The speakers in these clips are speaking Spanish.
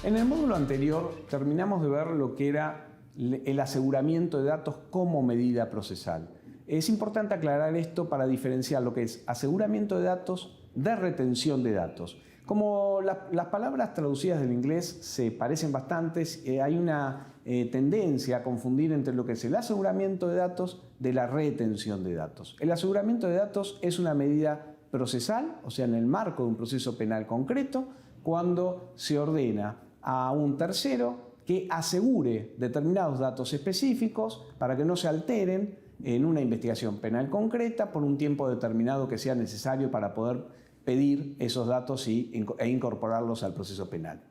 En el módulo anterior terminamos de ver lo que era el aseguramiento de datos como medida procesal. Es importante aclarar esto para diferenciar lo que es aseguramiento de datos de retención de datos. Como las palabras traducidas del inglés se parecen bastante, hay una tendencia a confundir entre lo que es el aseguramiento de datos de la retención de datos. El aseguramiento de datos es una medida procesal, o sea, en el marco de un proceso penal concreto, cuando se ordena a un tercero que asegure determinados datos específicos para que no se alteren en una investigación penal concreta por un tiempo determinado que sea necesario para poder pedir esos datos e incorporarlos al proceso penal.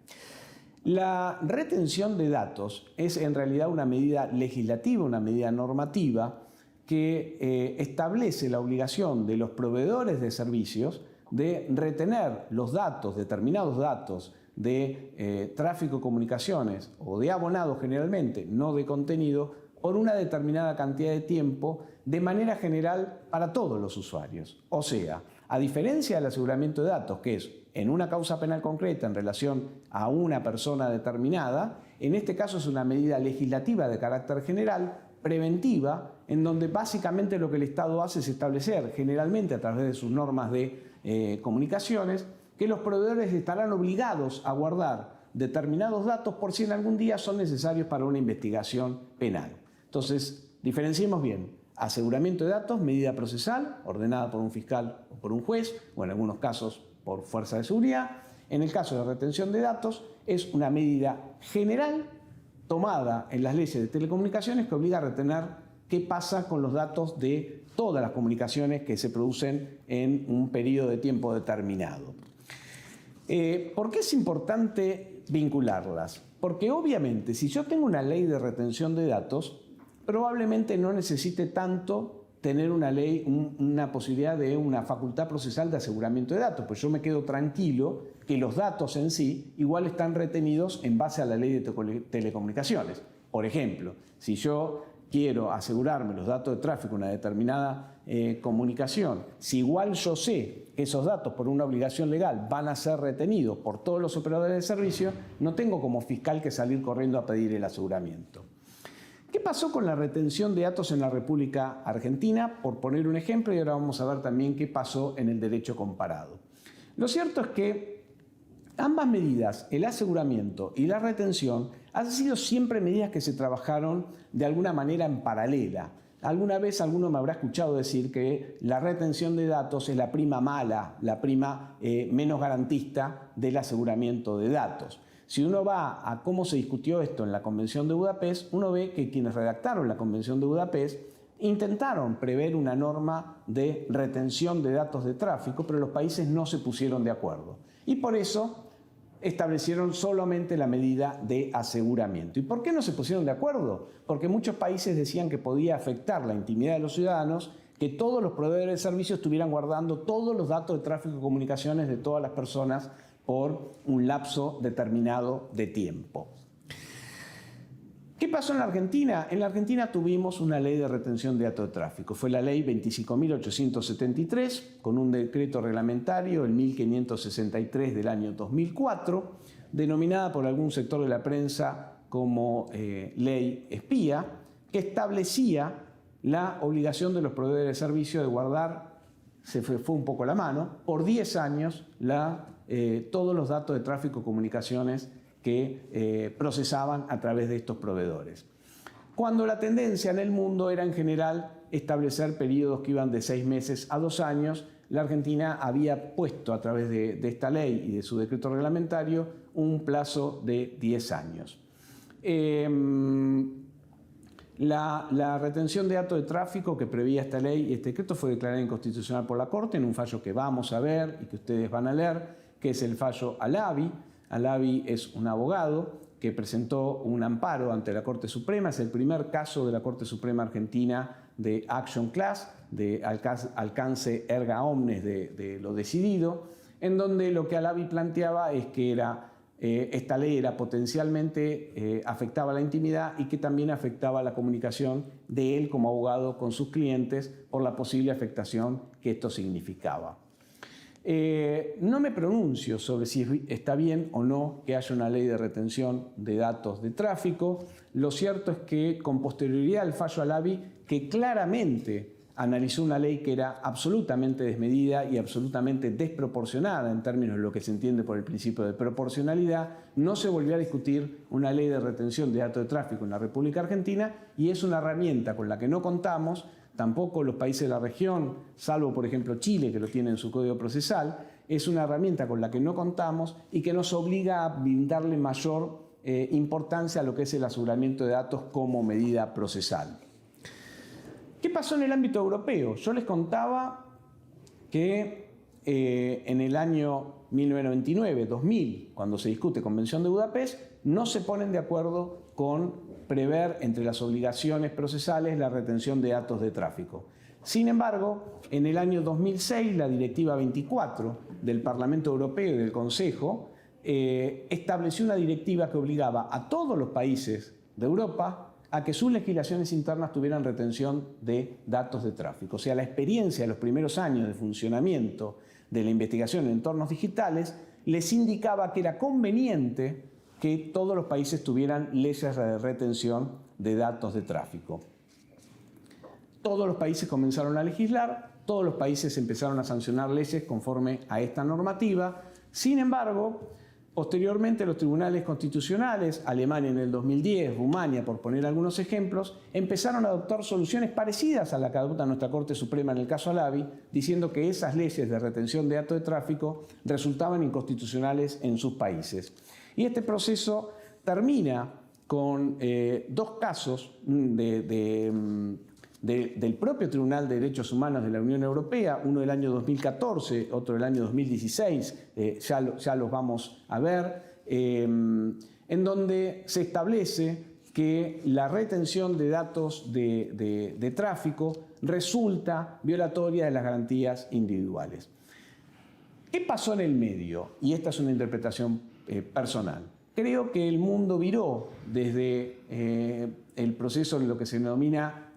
La retención de datos es en realidad una medida legislativa, una medida normativa que establece la obligación de los proveedores de servicios de retener los datos, determinados datos de tráfico de comunicaciones o de abonado generalmente, no de contenido, por una determinada cantidad de tiempo de manera general para todos los usuarios. O sea, a diferencia del aseguramiento de datos, que es en una causa penal concreta en relación a una persona determinada, en este caso es una medida legislativa de carácter general, preventiva, en donde básicamente lo que el Estado hace es establecer, generalmente a través de sus normas de comunicaciones, que los proveedores estarán obligados a guardar determinados datos por si en algún día son necesarios para una investigación penal. Entonces, diferenciemos bien. Aseguramiento de datos, medida procesal, ordenada por un fiscal o por un juez, o en algunos casos por fuerza de seguridad. En el caso de retención de datos, es una medida general tomada en las leyes de telecomunicaciones que obliga a retener qué pasa con los datos de todas las comunicaciones que se producen en un periodo de tiempo determinado. ¿Por qué es importante vincularlas? Porque obviamente si yo tengo una ley de retención de datos, probablemente no necesite tanto tener una ley, una posibilidad de una facultad procesal de aseguramiento de datos, pues yo me quedo tranquilo que los datos en sí igual están retenidos en base a la ley de telecomunicaciones. Por ejemplo, si yo quiero asegurarme los datos de tráfico de una determinada comunicación, si igual yo sé que esos datos por una obligación legal van a ser retenidos por todos los operadores de servicio, no tengo como fiscal que salir corriendo a pedir el aseguramiento. ¿Qué pasó con la retención de datos en la República Argentina? Por poner un ejemplo, y ahora vamos a ver también qué pasó en el derecho comparado. Lo cierto es que ambas medidas, el aseguramiento y la retención, han sido siempre medidas que se trabajaron de alguna manera en paralela. Alguna vez alguno me habrá escuchado decir que la retención de datos es la prima mala, la prima menos garantista del aseguramiento de datos. Si uno va a cómo se discutió esto en la Convención de Budapest, uno ve que quienes redactaron la Convención de Budapest intentaron prever una norma de retención de datos de tráfico, pero los países no se pusieron de acuerdo. Y por eso establecieron solamente la medida de aseguramiento. ¿Y por qué no se pusieron de acuerdo? Porque muchos países decían que podía afectar la intimidad de los ciudadanos, que todos los proveedores de servicios estuvieran guardando todos los datos de tráfico de comunicaciones de todas las personas por un lapso determinado de tiempo. ¿Qué pasó en la Argentina? En la Argentina tuvimos una ley de retención de datos de tráfico. Fue la ley 25.873, con un decreto reglamentario, el 1563 del año 2004, denominada por algún sector de la prensa como ley espía, que establecía la obligación de los proveedores de servicio de guardar, se fue un poco la mano, por 10 años todos los datos de tráfico de comunicaciones que procesaban a través de estos proveedores. Cuando la tendencia en el mundo era en general establecer periodos que iban de 6 meses a 2 años, la Argentina había puesto a través de esta ley y de su decreto reglamentario un plazo de 10 años. La retención de datos de tráfico que prevía esta ley y este decreto fue declarada inconstitucional por la Corte en un fallo que vamos a ver y que ustedes van a leer, que es el fallo Alavi. Alavi es un abogado que presentó un amparo ante la Corte Suprema. Es el primer caso de la Corte Suprema Argentina de action class, de alcance erga omnes de lo decidido, en donde lo que Alavi planteaba es que esta ley era potencialmente afectaba la intimidad y que también afectaba la comunicación de él como abogado con sus clientes por la posible afectación que esto significaba. No me pronuncio sobre si está bien o no que haya una ley de retención de datos de tráfico. Lo cierto es que con posterioridad al fallo Alavi, que claramente analizó una ley que era absolutamente desmedida y absolutamente desproporcionada en términos de lo que se entiende por el principio de proporcionalidad, no se volvió a discutir una ley de retención de datos de tráfico en la República Argentina, y es una herramienta con la que no contamos. Tampoco los países de la región, salvo por ejemplo Chile, que lo tiene en su código procesal. Es una herramienta con la que no contamos y que nos obliga a brindarle mayor importancia a lo que es el aseguramiento de datos como medida procesal. ¿Qué pasó en el ámbito europeo? Yo les contaba que en el año 1999-2000, cuando se discute Convención de Budapest, no se ponen de acuerdo con prever entre las obligaciones procesales la retención de datos de tráfico. Sin embargo, en el año 2006, la Directiva 24 del Parlamento Europeo y del Consejo estableció una directiva que obligaba a todos los países de Europa a que sus legislaciones internas tuvieran retención de datos de tráfico. O sea, la experiencia de los primeros años de funcionamiento de la investigación en entornos digitales les indicaba que era conveniente que todos los países tuvieran leyes de retención de datos de tráfico. Todos los países comenzaron a legislar, todos los países empezaron a sancionar leyes conforme a esta normativa. Sin embargo, posteriormente los tribunales constitucionales, Alemania en el 2010, Rumania, por poner algunos ejemplos, empezaron a adoptar soluciones parecidas a la que adopta nuestra Corte Suprema en el caso Alavi, diciendo que esas leyes de retención de datos de tráfico resultaban inconstitucionales en sus países. Y este proceso termina con dos casos del propio Tribunal de Derechos Humanos de la Unión Europea, uno del año 2014, otro del año 2016, ya los vamos a ver, en donde se establece que la retención de datos de tráfico resulta violatoria de las garantías individuales. ¿Qué pasó en el medio? Y esta es una interpretación personal. Creo que el mundo viró desde el proceso de lo que se denomina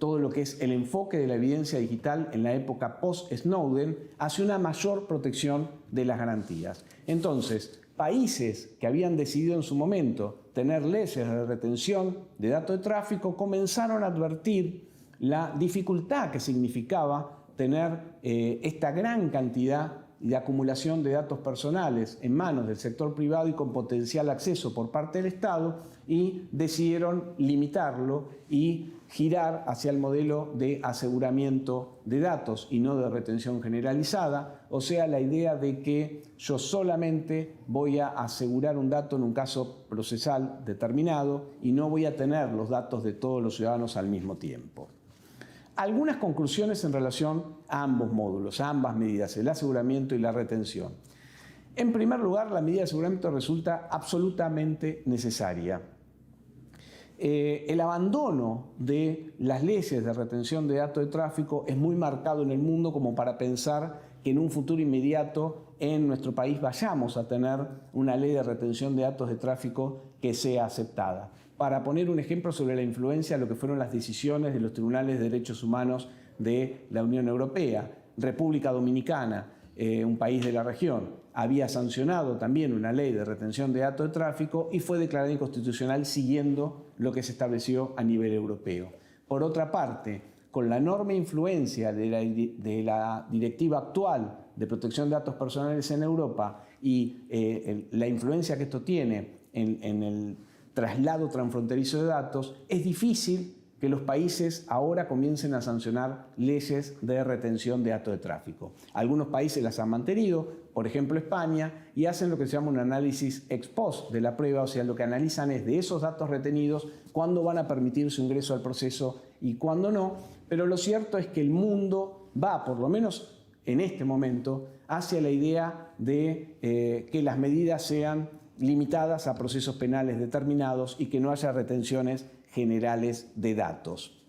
todo lo que es el enfoque de la evidencia digital en la época post-Snowden hacia una mayor protección de las garantías. Entonces, países que habían decidido en su momento tener leyes de retención de datos de tráfico comenzaron a advertir la dificultad que significaba tener esta gran cantidad de acumulación de datos personales en manos del sector privado y con potencial acceso por parte del Estado, y decidieron limitarlo y girar hacia el modelo de aseguramiento de datos y no de retención generalizada, o sea, la idea de que yo solamente voy a asegurar un dato en un caso procesal determinado y no voy a tener los datos de todos los ciudadanos al mismo tiempo. Algunas conclusiones en relación a ambos módulos, a ambas medidas, el aseguramiento y la retención. En primer lugar, la medida de aseguramiento resulta absolutamente necesaria. El abandono de las leyes de retención de datos de tráfico es muy marcado en el mundo como para pensar que en un futuro inmediato en nuestro país vayamos a tener una ley de retención de datos de tráfico que sea aceptada. Para poner un ejemplo sobre la influencia de lo que fueron las decisiones de los tribunales de derechos humanos de la Unión Europea, República Dominicana, un país de la región, había sancionado también una ley de retención de datos de tráfico y fue declarada inconstitucional siguiendo lo que se estableció a nivel europeo. Por otra parte, con la enorme influencia de la directiva actual de protección de datos personales en Europa y la influencia que esto tiene en el traslado transfronterizo de datos, es difícil que los países ahora comiencen a sancionar leyes de retención de datos de tráfico. Algunos países las han mantenido, por ejemplo España, y hacen lo que se llama un análisis ex post de la prueba, o sea, lo que analizan es de esos datos retenidos, cuándo van a permitir su ingreso al proceso y cuándo no, pero lo cierto es que el mundo va, por lo menos en este momento, hacia la idea de que las medidas sean limitadas a procesos penales determinados y que no haya retenciones generales de datos.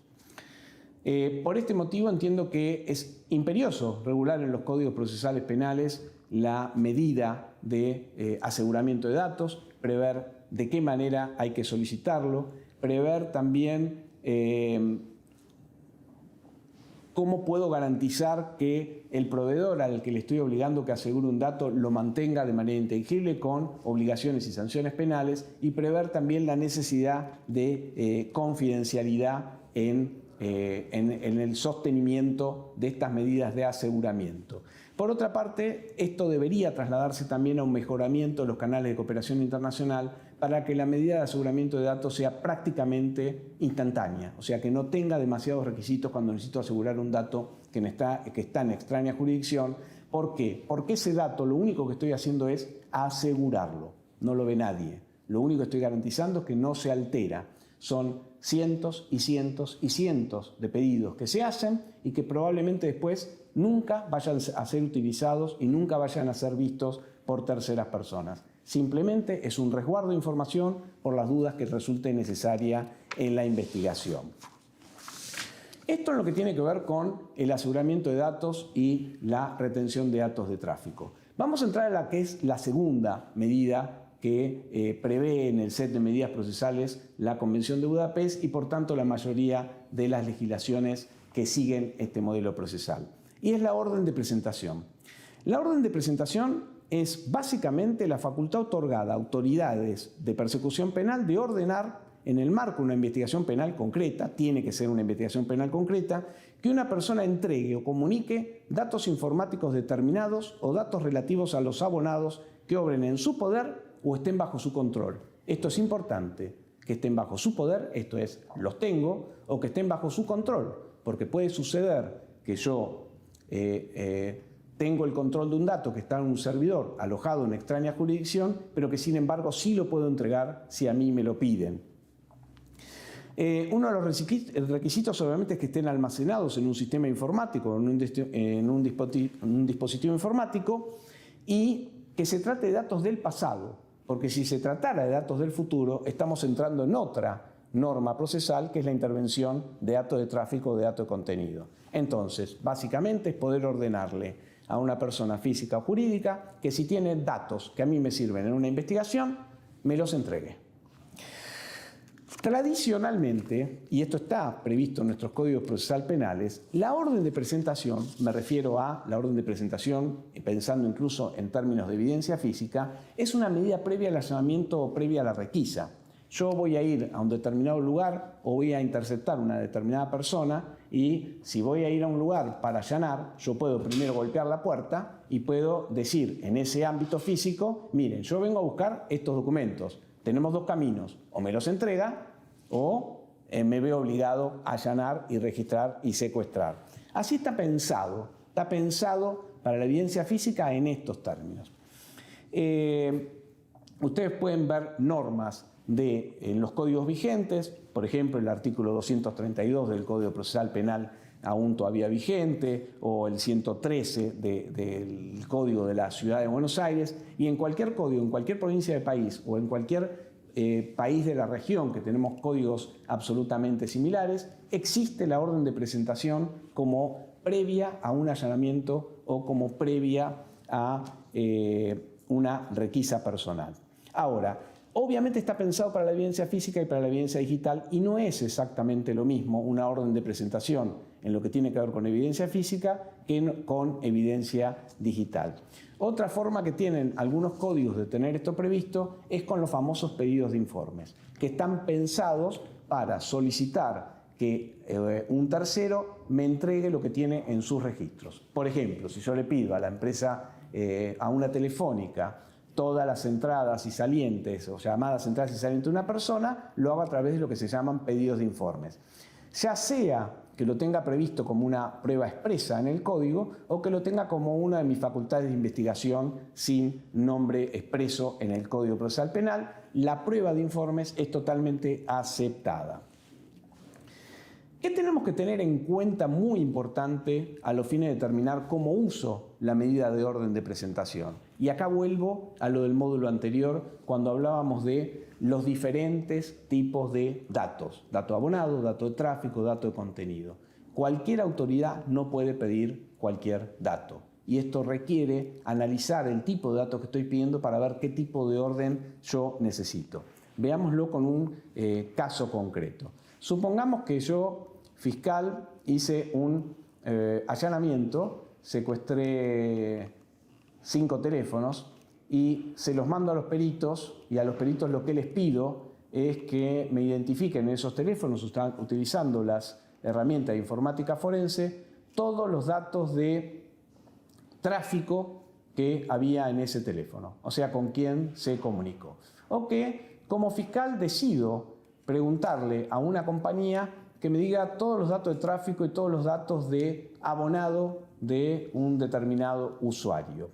Por este motivo entiendo que es imperioso regular en los códigos procesales penales la medida de aseguramiento de datos, prever de qué manera hay que solicitarlo, prever también ¿Cómo puedo garantizar que el proveedor al que le estoy obligando que asegure un dato lo mantenga de manera intangible con obligaciones y sanciones penales? Y prever también la necesidad de confidencialidad en el sostenimiento de estas medidas de aseguramiento. Por otra parte, esto debería trasladarse también a un mejoramiento de los canales de cooperación internacional para que la medida de aseguramiento de datos sea prácticamente instantánea, o sea, que no tenga demasiados requisitos cuando necesito asegurar un dato que está en extraña jurisdicción. ¿Por qué? Porque ese dato lo único que estoy haciendo es asegurarlo, no lo ve nadie. Lo único que estoy garantizando es que no se altera. Son cientos y cientos y cientos de pedidos que se hacen y que probablemente después nunca vayan a ser utilizados y nunca vayan a ser vistos por terceras personas. Simplemente es un resguardo de información por las dudas que resulte necesaria en la investigación. Esto es lo que tiene que ver con el aseguramiento de datos y la retención de datos de tráfico. Vamos a entrar a la que es la segunda medida que prevé en el set de medidas procesales la Convención de Budapest y por tanto la mayoría de las legislaciones que siguen este modelo procesal. Y es la orden de presentación. La orden de presentación es básicamente la facultad otorgada a autoridades de persecución penal de ordenar, en el marco de una investigación penal concreta, tiene que ser una investigación penal concreta, que una persona entregue o comunique datos informáticos determinados o datos relativos a los abonados que obren en su poder o estén bajo su control. Esto es importante, que estén bajo su poder, esto es, los tengo, o que estén bajo su control, porque puede suceder que yo tengo el control de un dato que está en un servidor alojado en extraña jurisdicción, pero que sin embargo sí lo puedo entregar si a mí me lo piden. Uno de los requisitos obviamente es que estén almacenados en un sistema informático, en un dispositivo informático, y que se trate de datos del pasado, porque si se tratara de datos del futuro, estamos entrando en otra norma procesal, que es la intervención de datos de tráfico o de datos de contenido. Entonces, básicamente es poder ordenarle a una persona física o jurídica que si tiene datos que a mí me sirven en una investigación, me los entregue. Tradicionalmente, y esto está previsto en nuestros códigos procesales penales, la orden de presentación, me refiero a la orden de presentación, pensando incluso en términos de evidencia física, es una medida previa al allanamiento o previa a la requisa. Yo voy a ir a un determinado lugar o voy a interceptar una determinada persona y si voy a ir a un lugar para allanar, yo puedo primero golpear la puerta y puedo decir en ese ámbito físico, miren, yo vengo a buscar estos documentos. Tenemos dos caminos, o me los entrega o me veo obligado a allanar y registrar y secuestrar. Así está pensado para la evidencia física en estos términos. Ustedes pueden ver normas en los códigos vigentes, por ejemplo el artículo 232 del Código Procesal Penal aún todavía vigente, o el 113 del Código de la Ciudad de Buenos Aires, y en cualquier código, en cualquier provincia del país o en cualquier país de la región que tenemos códigos absolutamente similares, existe la orden de presentación como previa a un allanamiento o como previa a una requisa personal. Ahora, obviamente está pensado para la evidencia física y para la evidencia digital y no es exactamente lo mismo una orden de presentación en lo que tiene que ver con evidencia física que con evidencia digital. Otra forma que tienen algunos códigos de tener esto previsto es con los famosos pedidos de informes, que están pensados para solicitar que un tercero me entregue lo que tiene en sus registros. Por ejemplo, si yo le pido a la empresa, a una telefónica, todas las entradas y salientes o llamadas entradas y salientes de una persona, lo hago a través de lo que se llaman pedidos de informes. Ya sea que lo tenga previsto como una prueba expresa en el código o que lo tenga como una de mis facultades de investigación sin nombre expreso en el Código Procesal Penal, la prueba de informes es totalmente aceptada. ¿Qué tenemos que tener en cuenta muy importante a los fines de determinar cómo uso la medida de orden de presentación? Y acá vuelvo a lo del módulo anterior cuando hablábamos de los diferentes tipos de datos. Dato abonado, dato de tráfico, dato de contenido. Cualquier autoridad no puede pedir cualquier dato. Y esto requiere analizar el tipo de datos que estoy pidiendo para ver qué tipo de orden yo necesito. Veámoslo con un caso concreto. Supongamos que yo, fiscal, hice un allanamiento, secuestré 5 teléfonos y se los mando a los peritos, y a los peritos lo que les pido es que me identifiquen en esos teléfonos, utilizando las herramientas de informática forense, todos los datos de tráfico que había en ese teléfono, o sea, con quién se comunicó. O que como fiscal decido preguntarle a una compañía que me diga todos los datos de tráfico y todos los datos de abonado de un determinado usuario.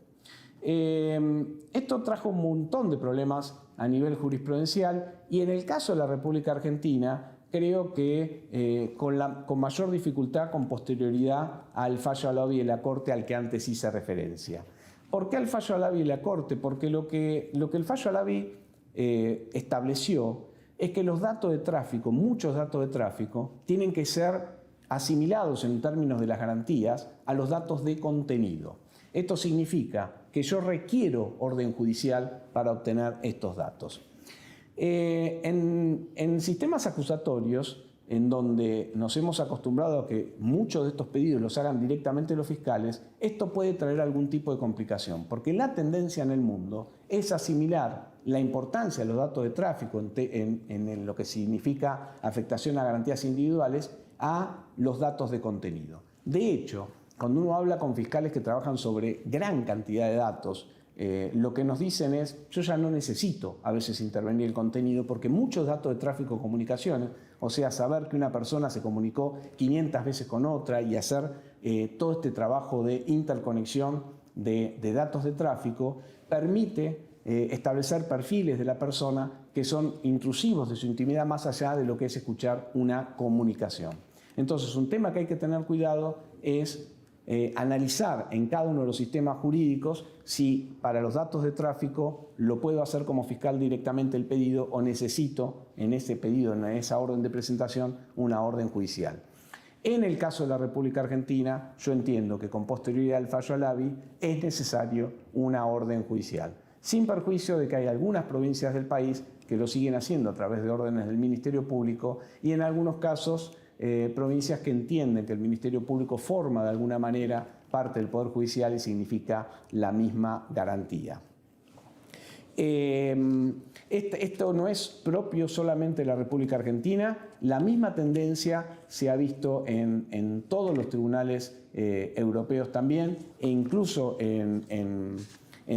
Esto trajo un montón de problemas a nivel jurisprudencial, y en el caso de la República Argentina creo que con mayor dificultad con posterioridad al fallo Alavi de la Corte al que antes hice referencia. ¿Por qué al fallo Alavi de la Corte? Porque lo que el fallo Alavi estableció es que los datos de tráfico, muchos datos de tráfico, tienen que ser asimilados en términos de las garantías a los datos de contenido. Esto significa que yo requiero orden judicial para obtener estos datos. En sistemas acusatorios, en donde nos hemos acostumbrado a que muchos de estos pedidos los hagan directamente los fiscales, esto puede traer algún tipo de complicación, porque la tendencia en el mundo es asimilar la importancia de los datos de tráfico en lo que significa afectación a garantías individuales a los datos de contenido. De hecho, cuando uno habla con fiscales que trabajan sobre gran cantidad de datos, lo que nos dicen es: yo ya no necesito a veces intervenir el contenido, porque muchos datos de tráfico de comunicaciones, o sea, saber que una persona se comunicó 500 veces con otra y hacer todo este trabajo de interconexión de datos de tráfico, permite establecer perfiles de la persona que son intrusivos de su intimidad más allá de lo que es escuchar una comunicación. Entonces, un tema que hay que tener cuidado es analizar en cada uno de los sistemas jurídicos si para los datos de tráfico lo puedo hacer como fiscal directamente el pedido, o necesito en ese pedido, en esa orden de presentación, una orden judicial. En el caso de la República Argentina, yo entiendo que con posterioridad al fallo Alavi es necesario una orden judicial, sin perjuicio de que hay algunas provincias del país que lo siguen haciendo a través de órdenes del Ministerio Público, y en algunos casos provincias que entienden que el Ministerio Público forma de alguna manera parte del Poder Judicial y significa la misma garantía. Esto no es propio solamente de la República Argentina, la misma tendencia se ha visto en todos los tribunales europeos también, e incluso en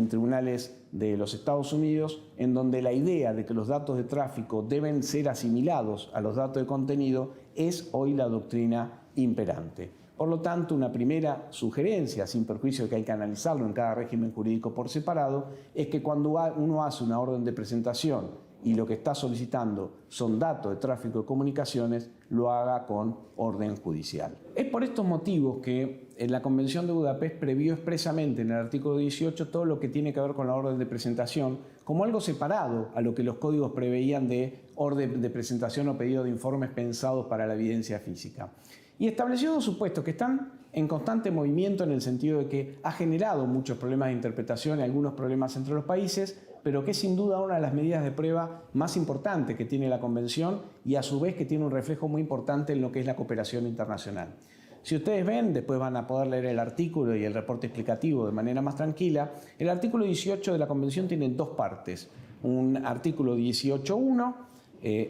tribunales de los Estados Unidos, en donde la idea de que los datos de tráfico deben ser asimilados a los datos de contenido es hoy la doctrina imperante. Por lo tanto, una primera sugerencia, sin perjuicio de que hay que analizarlo en cada régimen jurídico por separado, es que cuando uno hace una orden de presentación y lo que está solicitando son datos de tráfico de comunicaciones, lo haga con orden judicial. Es por estos motivos que en la Convención de Budapest previó expresamente en el artículo 18 todo lo que tiene que ver con la orden de presentación como algo separado a lo que los códigos preveían de orden de presentación o pedido de informes pensados para la evidencia física. Y estableció dos supuestos que están en constante movimiento, en el sentido de que ha generado muchos problemas de interpretación y algunos problemas entre los países, pero que es sin duda una de las medidas de prueba más importantes que tiene la Convención, y a su vez que tiene un reflejo muy importante en lo que es la cooperación internacional. Si ustedes ven, después van a poder leer el artículo y el reporte explicativo de manera más tranquila. El artículo 18 de la Convención tiene dos partes: un artículo 18.1,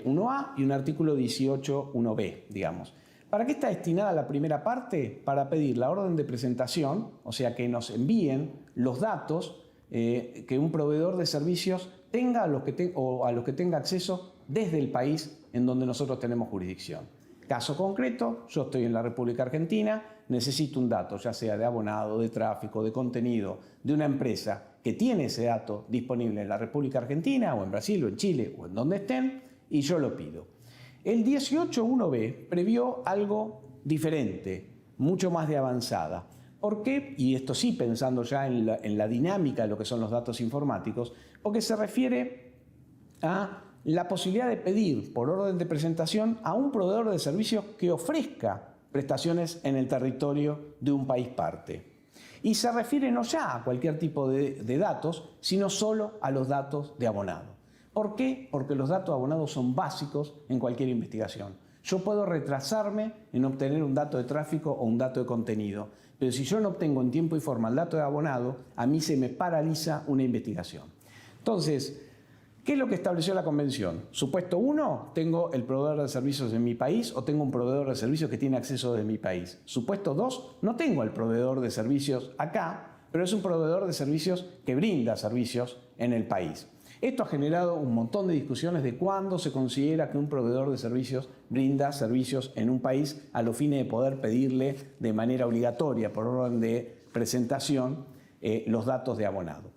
1A, y un artículo 18.1B, digamos. ¿Para qué está destinada la primera parte? Para pedir la orden de presentación, o sea, que nos envíen los datos que un proveedor de servicios tenga o a los que tenga acceso desde el país en donde nosotros tenemos jurisdicción. Caso concreto, yo estoy en la República Argentina, necesito un dato, ya sea de abonado, de tráfico, de contenido, de una empresa que tiene ese dato disponible en la República Argentina, o en Brasil, o en Chile, o en donde estén, y yo lo pido. El 18.1b previó algo diferente, mucho más de avanzada. ¿Por qué? Y esto sí pensando ya en la dinámica de lo que son los datos informáticos, porque se refiere a la posibilidad de pedir por orden de presentación a un proveedor de servicios que ofrezca prestaciones en el territorio de un país parte. Y se refiere no ya a cualquier tipo de datos, sino solo a los datos de abonado. ¿Por qué? Porque los datos de abonado son básicos en cualquier investigación. Yo puedo retrasarme en obtener un dato de tráfico o un dato de contenido, pero si yo no obtengo en tiempo y forma el dato de abonado, a mí se me paraliza una investigación. Entonces, ¿qué es lo que estableció la Convención? Supuesto 1, tengo el proveedor de servicios en mi país o tengo un proveedor de servicios que tiene acceso desde mi país. Supuesto 2, no tengo el proveedor de servicios acá, pero es un proveedor de servicios que brinda servicios en el país. Esto ha generado un montón de discusiones de cuándo se considera que un proveedor de servicios brinda servicios en un país a los fines de poder pedirle de manera obligatoria, por orden de presentación, los datos de abonado.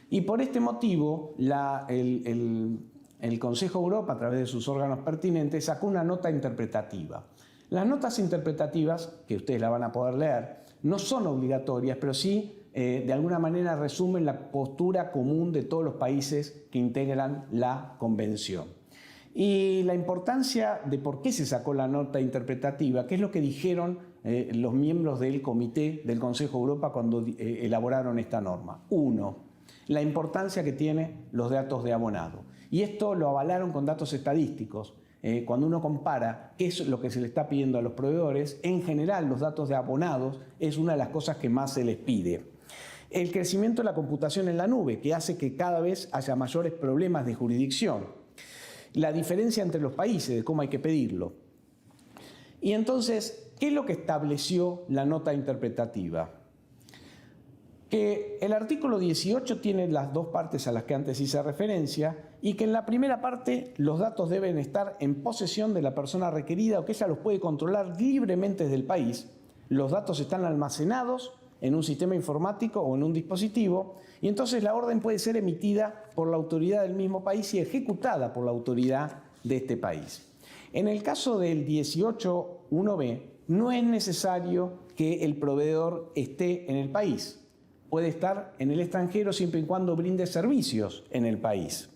Y por este motivo, el Consejo de Europa, a través de sus órganos pertinentes, sacó una nota interpretativa. Las notas interpretativas, que ustedes la van a poder leer, no son obligatorias, pero sí, de alguna manera, resumen la postura común de todos los países que integran la Convención. Y la importancia de por qué se sacó la nota interpretativa, qué es lo que dijeron los miembros del Comité del Consejo de Europa cuando elaboraron esta norma. 1. La importancia que tienen los datos de abonado. Y esto lo avalaron con datos estadísticos. Cuando uno compara qué es lo que se le está pidiendo a los proveedores, en general los datos de abonados es una de las cosas que más se les pide. El crecimiento de la computación en la nube, que hace que cada vez haya mayores problemas de jurisdicción. La diferencia entre los países, de cómo hay que pedirlo. Y entonces, ¿qué es lo que estableció la nota interpretativa? Que el artículo 18 tiene las dos partes a las que antes hice referencia y que en la primera parte los datos deben estar en posesión de la persona requerida o que ella los puede controlar libremente desde el país. Los datos están almacenados en un sistema informático o en un dispositivo y entonces la orden puede ser emitida por la autoridad del mismo país y ejecutada por la autoridad de este país. En el caso del 18.1b no es necesario que el proveedor esté en el país. Puede estar en el extranjero siempre y cuando brinde servicios en el país.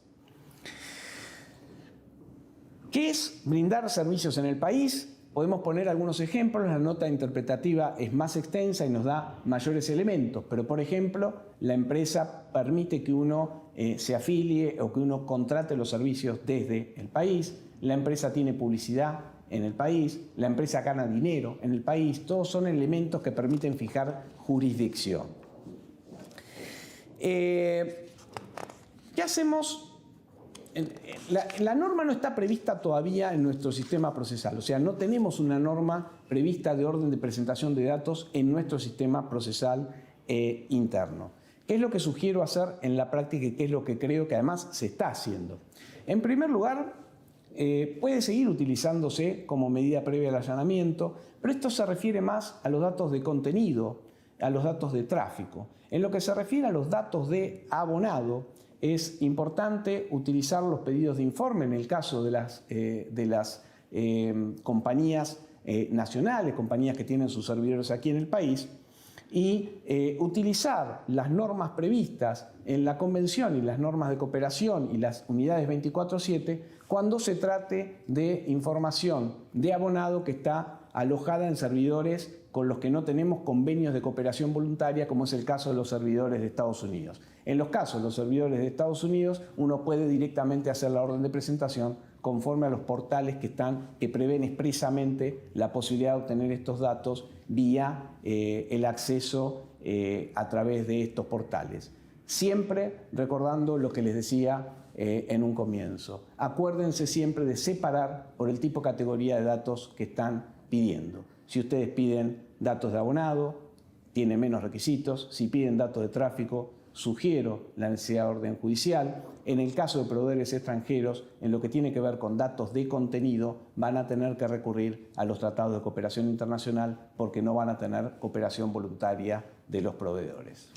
¿Qué es brindar servicios en el país? Podemos poner algunos ejemplos, la nota interpretativa es más extensa y nos da mayores elementos, pero por ejemplo, la empresa permite que uno se afilie o que uno contrate los servicios desde el país, la empresa tiene publicidad en el país, la empresa gana dinero en el país, todos son elementos que permiten fijar jurisdicción. ¿Qué hacemos? La norma no está prevista todavía en nuestro sistema procesal, o sea, no tenemos una norma prevista de orden de presentación de datos en nuestro sistema procesal interno. ¿Qué es lo que sugiero hacer en la práctica y qué es lo que creo que además se está haciendo? En primer lugar, puede seguir utilizándose como medida previa al allanamiento, pero esto se refiere más a los datos de contenido, a los datos de tráfico. En lo que se refiere a los datos de abonado, es importante utilizar los pedidos de informe en el caso de las compañías nacionales, compañías que tienen sus servidores aquí en el país, y utilizar las normas previstas en la Convención y las normas de cooperación y las unidades 24/7 cuando se trate de información de abonado que está alojada en servidores con los que no tenemos convenios de cooperación voluntaria, como es el caso de los servidores de Estados Unidos. En los casos de los servidores de Estados Unidos, uno puede directamente hacer la orden de presentación conforme a los portales que prevén expresamente la posibilidad de obtener estos datos vía el acceso a través de estos portales. Siempre recordando lo que les decía en un comienzo. Acuérdense siempre de separar por el tipo de categoría de datos que están pidiendo. Si ustedes piden datos de abonado, tiene menos requisitos. Si piden datos de tráfico, sugiero la necesidad de orden judicial. En el caso de proveedores extranjeros, en lo que tiene que ver con datos de contenido, van a tener que recurrir a los tratados de cooperación internacional porque no van a tener cooperación voluntaria de los proveedores.